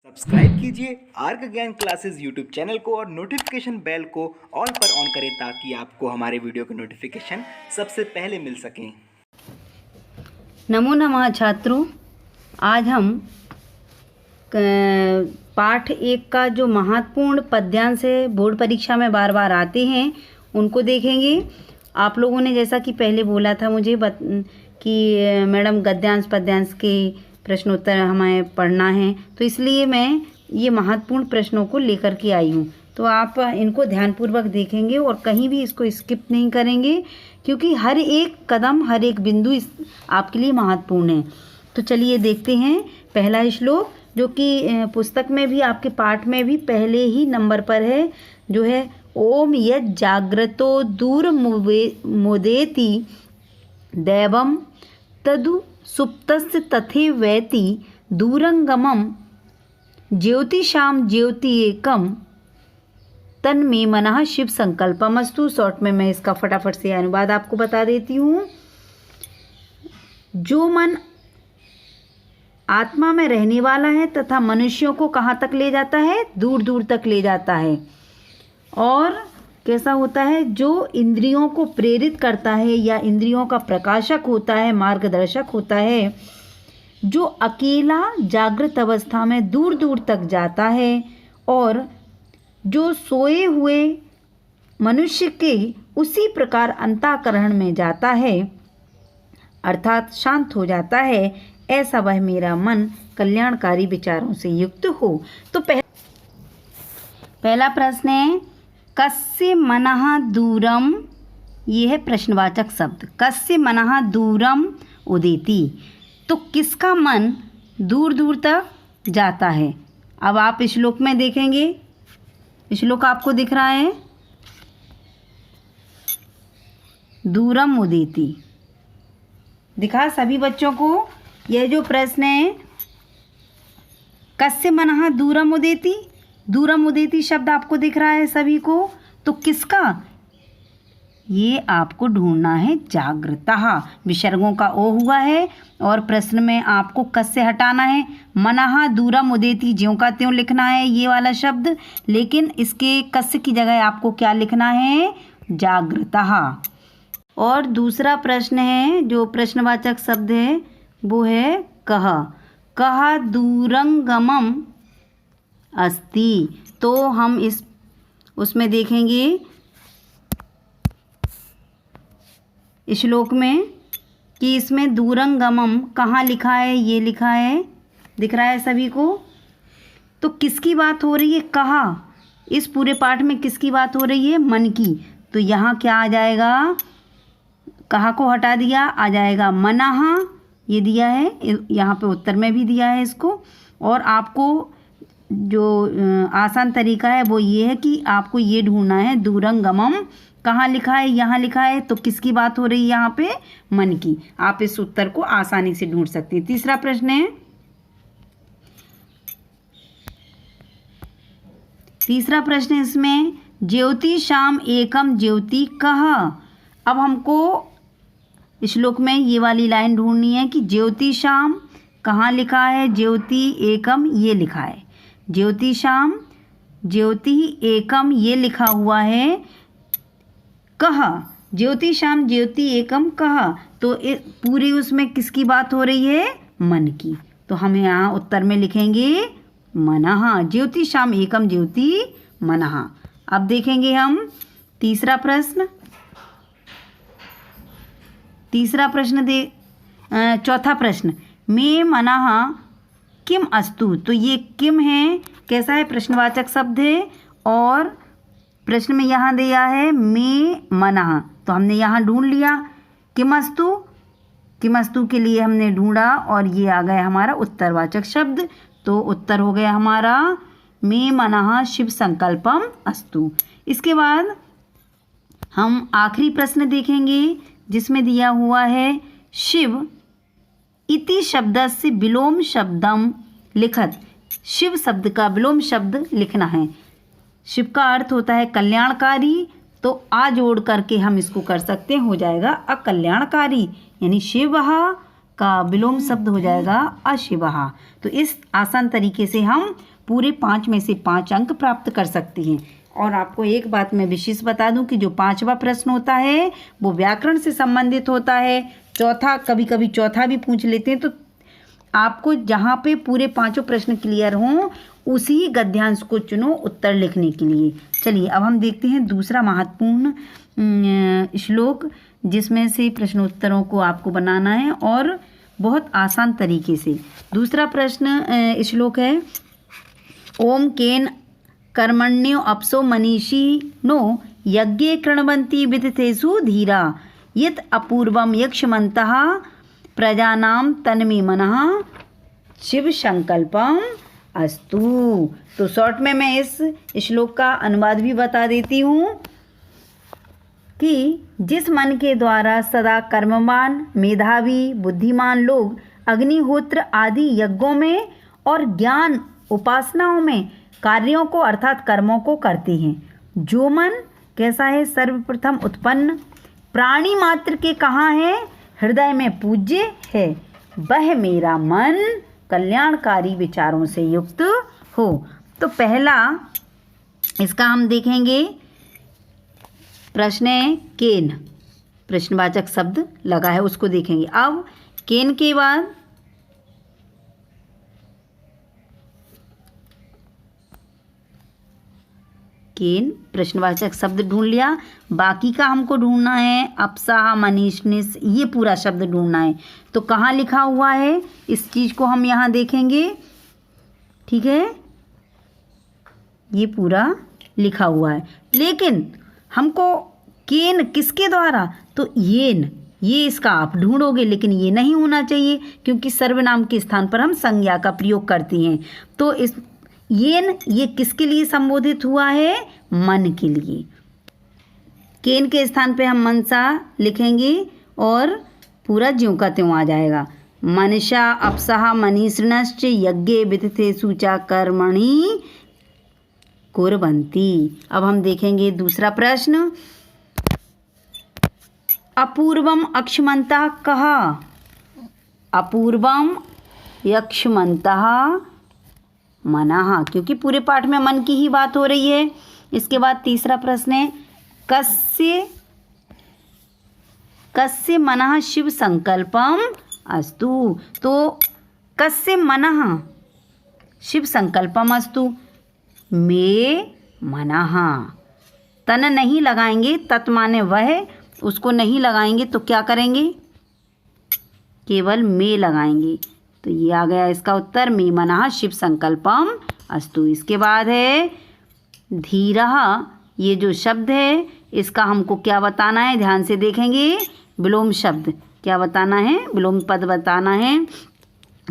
Subscribe कीजिए arc ज्ञान classes YouTube channel को और नोटिफिकेशन बेल को ऑल पर ऑन करें ताकि आपको हमारे वीडियो के नोटिफिकेशन सबसे पहले मिल सकें। नमो नमः छात्रों, आज हम पाठ 1 का जो महत्वपूर्ण पद्यांश है बोर्ड परीक्षा में बार बार आते हैं उनको देखेंगे। आप लोगों ने जैसा कि पहले बोला था मुझे कि मैडम गद्यांश पद्यांश के प्रश्नोत्तर हमें पढ़ना है, तो इसलिए मैं ये महत्वपूर्ण प्रश्नों को लेकर के आई हूँ। तो आप इनको ध्यानपूर्वक देखेंगे और कहीं भी इसको स्किप नहीं करेंगे, क्योंकि हर एक कदम हर एक बिंदु आपके लिए महत्वपूर्ण है। तो चलिए देखते हैं पहला श्लोक, जो कि पुस्तक में भी आपके पाठ में भी पहले ही नंबर पर है, जो है ओम यत् जाग्रतो दूर मुदेति दैवम तदु सुप्तस्य तथे वैति दूरंगमम ज्योतिषाम ज्योति एकम तन्मे मनः शिव संकल्पमस्तु। शॉर्ट में मैं इसका फटाफट से अनुवाद आपको बता देती हूँ। जो मन आत्मा में रहने वाला है तथा मनुष्यों को कहाँ तक ले जाता है, दूर दूर तक ले जाता है। और कैसा होता है, जो इंद्रियों को प्रेरित करता है या इंद्रियों का प्रकाशक होता है, मार्गदर्शक होता है, जो अकेला जागृत अवस्था में दूर दूर तक जाता है और जो सोए हुए मनुष्य के उसी प्रकार अंतःकरण में जाता है, अर्थात शांत हो जाता है, ऐसा वह मेरा मन कल्याणकारी विचारों से युक्त हो। तो पहला प्रश्न है, कस्य मनः दूरम, ये है प्रश्नवाचक शब्द। कस्य मनः दूरम उदेति, तो किसका मन दूर दूर तक जाता है। अब आप श्लोक में देखेंगे, श्लोक आपको दिख रहा है, दूरम उदेति दिखा सभी बच्चों को। यह जो प्रश्न है, कस्य मनः दूरम उदेति, दूरम उदेति शब्द आपको दिख रहा है सभी को, तो किसका, ये आपको ढूंढना है जागृतः। विसर्गों का ओ हुआ है और प्रश्न में आपको कस्य हटाना है, मनः दूरम उदेति ज्यों का त्यों लिखना है ये वाला शब्द, लेकिन इसके कस्य की जगह आपको क्या लिखना है, जागृतः। और दूसरा प्रश्न है, जो प्रश्नवाचक शब्द है वो है कह, कह दूरंगमम अस्ति। तो हम उसमें देखेंगे श्लोक में कि इसमें दूरंगमम कहाँ लिखा है, ये लिखा है, दिख रहा है सभी को। तो किसकी बात हो रही है, कहा, इस पूरे पाठ में किसकी बात हो रही है, मन की। तो यहाँ क्या आ जाएगा, कहा को हटा दिया, आ जाएगा मनः, ये दिया है, यहाँ पे उत्तर में भी दिया है इसको। और आपको जो आसान तरीका है वो ये है कि आपको ये ढूंढना है दूरंगमम कहाँ लिखा है, यहाँ लिखा है, तो किसकी बात हो रही है यहाँ पे, मन की। आप इस उत्तर को आसानी से ढूंढ सकते हैं। तीसरा प्रश्न है, तीसरा प्रश्न इसमें ज्योतिषाम एकम ज्योति कह। अब हमको श्लोक में ये वाली लाइन ढूंढनी है कि ज्योतिषाम कहाँ लिखा है, ज्योति एकम ये लिखा है, ज्योतिषाम ज्योति एकम ये लिखा हुआ है, कह, ज्योतिषाम ज्योति एकम कह, तो पूरी उसमें किसकी बात हो रही है, मन की। तो हम यहाँ उत्तर में लिखेंगे मनः, ज्योतिषाम एकम ज्योति मनः। अब देखेंगे हम तीसरा प्रश्न, चौथा प्रश्न, मे मनः किम अस्तु। तो ये किम है, कैसा है, प्रश्नवाचक शब्द है और प्रश्न में यहाँ दिया है मे मनः, तो हमने यहाँ ढूंढ लिया किमस्तु, किमस्तु के लिए हमने ढूंढा और ये आ गया हमारा उत्तरवाचक शब्द। तो उत्तर हो गया हमारा मे मनः शिव संकल्पम अस्तु। इसके बाद हम आखिरी प्रश्न देखेंगे, जिसमें दिया हुआ है शिव इति शब्दस्य विलोम शब्दम लिखत। शिव शब्द का विलोम शब्द लिखना है। शिव का अर्थ होता है कल्याणकारी, तो आ जोड़ करके हम इसको कर सकते हैं, हो जाएगा अकल्याणकारी, यानी शिवः का विलोम शब्द हो जाएगा अशिवः। तो इस आसान तरीके से हम पूरे 5 में से 5 अंक प्राप्त कर सकती हैं। और आपको एक बात मैं विशेष बता दूं कि जो 5वां प्रश्न होता है वो व्याकरण से संबंधित होता है। चौथा कभी कभी चौथा भी पूछ लेते हैं, तो आपको जहाँ पे पूरे 5 प्रश्न क्लियर हों उसी गद्यांश को चुनो उत्तर लिखने के लिए। चलिए अब हम देखते हैं दूसरा महत्वपूर्ण श्लोक, जिसमें से प्रश्नोत्तरों को आपको बनाना है और बहुत आसान तरीके से। दूसरा प्रश्न श्लोक है, ओम केन कर्मण्यो अपसो मनीषी नो यज्ञे कृण्वन्ति विदितेषु धीरा यत् अपूर्वम यक्षमन्तः प्रजानाम तन्मे मनः शिव संकल्पम अस्तु। तो शॉर्ट में मैं इस श्लोक का अनुवाद भी बता देती हूँ कि जिस मन के द्वारा सदा कर्मवान, मेधावी, बुद्धिमान लोग अग्निहोत्र आदि यज्ञों में और ज्ञान उपासनाओं में कार्यों को अर्थात कर्मों को करते हैं, जो मन कैसा है, सर्वप्रथम उत्पन्न प्राणी मात्र के कहाँ है, हृदय में पूज्य है, वह मेरा मन कल्याणकारी विचारों से युक्त हो। तो पहला इसका हम देखेंगे प्रश्न है केन, प्रश्नवाचक शब्द लगा है उसको देखेंगे। अब केन के बाद केन प्रश्नवाचक शब्द ढूंढ लिया, बाकी का हमको ढूंढना है अपसाह, मनीषनिस, ये पूरा शब्द ढूंढना है। तो कहाँ लिखा हुआ है इस चीज़ को हम यहाँ देखेंगे, ठीक है, ये पूरा लिखा हुआ है। लेकिन हमको केन किसके द्वारा, तो येन, ये इसका आप ढूंढोगे, लेकिन ये नहीं होना चाहिए क्योंकि सर्वनाम के स्थान पर हम संज्ञा का प्रयोग करते हैं। तो इस येन ये किसके लिए संबोधित हुआ है, मन के लिए। केन के स्थान पे हम मनसा लिखेंगे और पूरा ज्यों का त्यों आ जाएगा। मनसा अपसहा मनीषणश्च यज्ञे विदितेषु च कर्मणि कुर्वन्ति। अब हम देखेंगे दूसरा प्रश्न, अपूर्वम अक्षमन्तः कः, अपूर्वम यक्षमन्तः मनः, क्योंकि पूरे पाठ में मन की ही बात हो रही है। इसके बाद तीसरा प्रश्न है, कस्य मनः शिव संकल्पम अस्तु। तो कस्य मनः शिव संकल्पम अस्तु, मे मनः, तन नहीं लगाएंगे, तत् माने वह, उसको नहीं लगाएंगे तो क्या करेंगे, केवल मे लगाएंगे। तो ये आ गया इसका उत्तर, मे मनः शिव संकल्पम अस्तु। इसके बाद है धीरः, ये जो शब्द है इसका हमको क्या बताना है, ध्यान से देखेंगे, विलोम शब्द क्या बताना है, विलोम पद बताना है।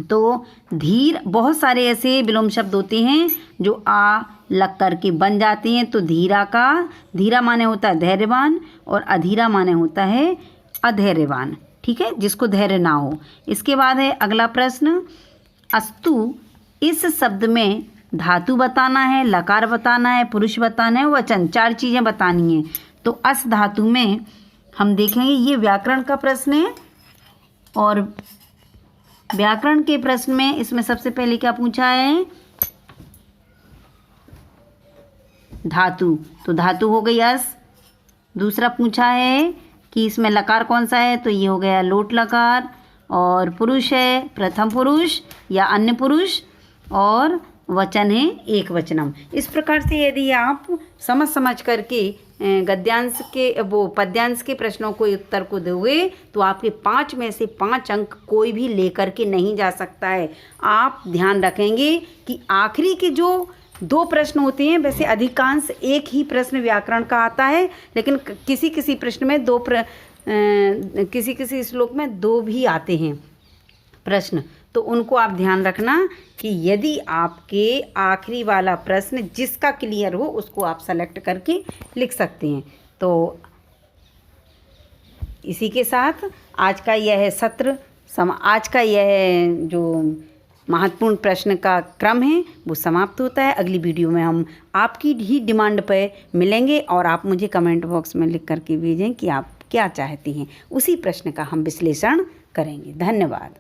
तो धीर, बहुत सारे ऐसे विलोम शब्द होते हैं जो आ लग करके बन जाते हैं। तो धीरा का, धीरा माने होता है धैर्यवान और अधीरा माने होता है अधैर्यवान, ठीक है, जिसको धैर्य ना हो। इसके बाद है अगला प्रश्न, अस्तु, इस शब्द में धातु बताना है, लकार बताना है, पुरुष बताना है, वचन, 4 चीज़ें बतानी हैं। तो अस धातु में हम देखेंगे, ये व्याकरण का प्रश्न है और व्याकरण के प्रश्न में इसमें सबसे पहले क्या पूछा है, धातु। तो धातु हो गई अस। दूसरा पूछा है कि इसमें लकार कौन सा है, तो ये हो गया लोट लकार। और पुरुष है प्रथम पुरुष या अन्य पुरुष, और वचन है एक वचनम। इस प्रकार से यदि आप समझ करके गद्यांश के वो पद्यांश के प्रश्नों को उत्तर को दोगे तो आपके 5 में से 5 अंक कोई भी लेकर के नहीं जा सकता है। आप ध्यान रखेंगे कि आखिरी के जो 2 प्रश्न होते हैं, वैसे अधिकांश एक ही प्रश्न व्याकरण का आता है, लेकिन किसी किसी प्रश्न में किसी किसी श्लोक में 2 भी आते हैं प्रश्न। तो उनको आप ध्यान रखना कि यदि आपके आखिरी वाला प्रश्न जिसका क्लियर हो उसको आप सेलेक्ट करके लिख सकते हैं। तो इसी के साथ आज का यह सत्र आज का यह जो महत्वपूर्ण प्रश्न का क्रम है वो समाप्त होता है। अगली वीडियो में हम आपकी ही डिमांड पर मिलेंगे और आप मुझे कमेंट बॉक्स में लिख करके भेजें कि आप क्या चाहती हैं, उसी प्रश्न का हम विश्लेषण करेंगे। धन्यवाद।